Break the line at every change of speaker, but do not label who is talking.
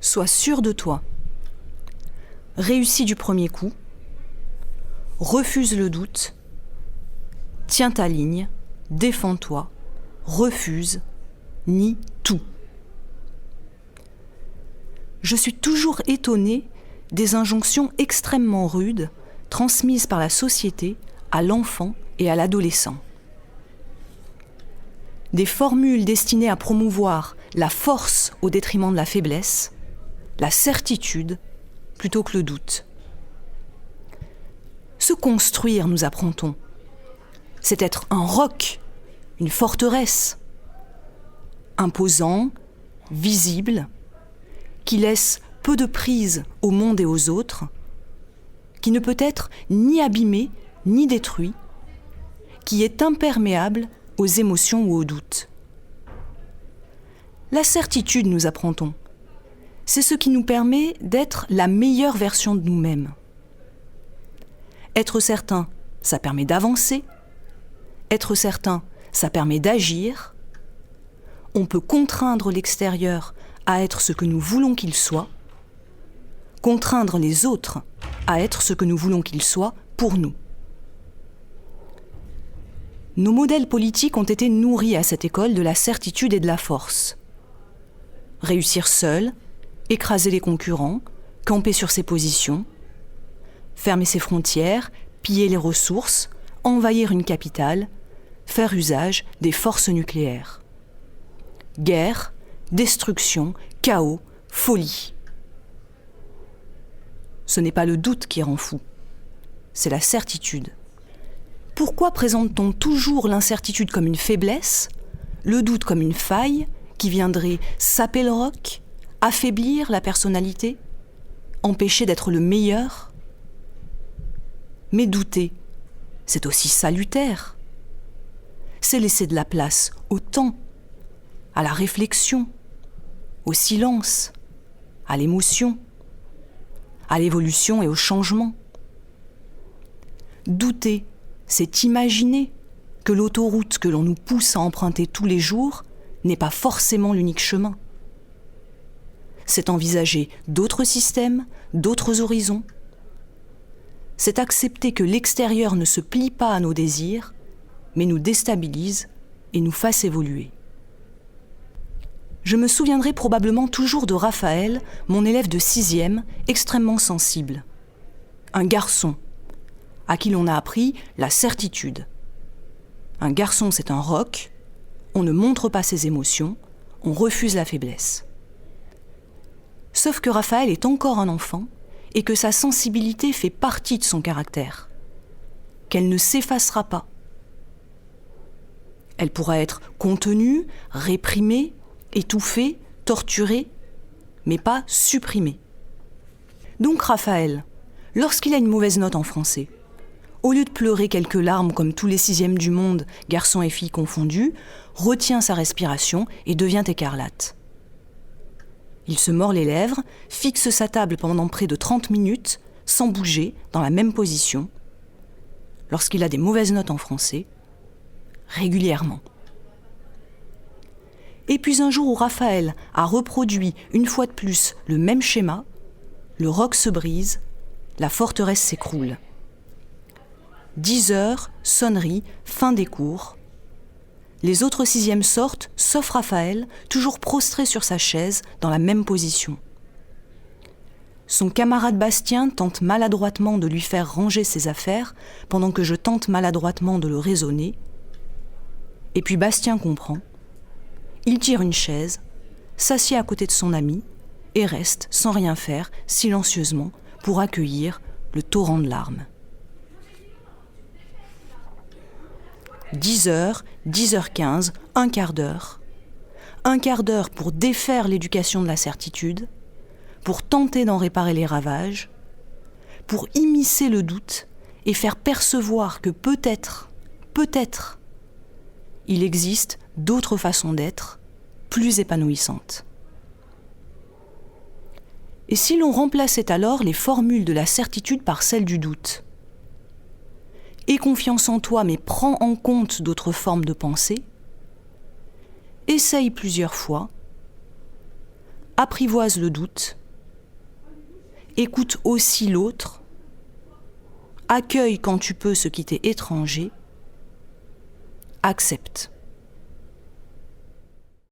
Sois sûr de toi. Réussis du premier coup. Refuse le doute. Tiens ta ligne. Défends-toi. Refuse. Nie tout. Je suis toujours étonnée des injonctions extrêmement rudes transmises par la société à l'enfant et à l'adolescent. Des formules destinées à promouvoir la force au détriment de la faiblesse, la certitude plutôt que le doute. Se construire, nous apprend-on, c'est être un roc, une forteresse, imposant, visible, qui laisse peu de prise au monde et aux autres, qui ne peut être ni abîmé ni détruit, qui est imperméable aux émotions ou aux doutes. La certitude, nous apprend-on, c'est ce qui nous permet d'être la meilleure version de nous-mêmes. Être certain, ça permet d'avancer. Être certain, ça permet d'agir. On peut contraindre l'extérieur à être ce que nous voulons qu'il soit, contraindre les autres à être ce que nous voulons qu'ils soient pour nous. Nos modèles politiques ont été nourris à cette école de la certitude et de la force. Réussir seul, écraser les concurrents, camper sur ses positions, fermer ses frontières, piller les ressources, envahir une capitale, faire usage des forces nucléaires. Guerre, destruction, chaos, folie. Ce n'est pas le doute qui rend fou, c'est la certitude. Pourquoi présente-t-on toujours l'incertitude comme une faiblesse, le doute comme une faille qui viendrait saper le roc, affaiblir la personnalité, empêcher d'être le meilleur ? Mais douter, c'est aussi salutaire. C'est laisser de la place au temps, à la réflexion, au silence, à l'émotion, à l'évolution et au changement. Douter, c'est imaginer que l'autoroute que l'on nous pousse à emprunter tous les jours n'est pas forcément l'unique chemin. C'est envisager d'autres systèmes, d'autres horizons. C'est accepter que l'extérieur ne se plie pas à nos désirs, mais nous déstabilise et nous fasse évoluer. Je me souviendrai probablement toujours de Raphaël, mon élève de 6e, extrêmement sensible. Un garçon, à qui l'on a appris la certitude. Un garçon, c'est un roc, on ne montre pas ses émotions, on refuse la faiblesse. Sauf que Raphaël est encore un enfant et que sa sensibilité fait partie de son caractère, qu'elle ne s'effacera pas. Elle pourra être contenue, réprimée, étouffée, torturée, mais pas supprimée. Donc Raphaël, lorsqu'il a une mauvaise note en français, au lieu de pleurer quelques larmes comme tous les 6e du monde, garçons et filles confondus, retient sa respiration et devient écarlate. Il se mord les lèvres, fixe sa table pendant près de 30 minutes, sans bouger, dans la même position, lorsqu'il a des mauvaises notes en français, régulièrement. Et puis un jour où Raphaël a reproduit une fois de plus le même schéma, le roc se brise, la forteresse s'écroule. 10 heures, sonnerie, fin des cours. Les autres 6e sortent, sauf Raphaël, toujours prostré sur sa chaise, dans la même position. Son camarade Bastien tente maladroitement de lui faire ranger ses affaires, pendant que je tente maladroitement de le raisonner. Et puis Bastien comprend. Il tire une chaise, s'assied à côté de son ami, et reste, sans rien faire, silencieusement, pour accueillir le torrent de larmes. 10 heures, 10h15, un quart d'heure. Un quart d'heure pour défaire l'éducation de la certitude, pour tenter d'en réparer les ravages, pour immiscer le doute et faire percevoir que peut-être, il existe d'autres façons d'être, plus épanouissantes. Et si l'on remplaçait alors les formules de la certitude par celles du doute ? Aie confiance en toi, mais prends en compte d'autres formes de pensée. Essaye plusieurs fois. apprivoise le doute, écoute aussi l'autre, accueille quand tu peux ce qui t'est étranger, accepte.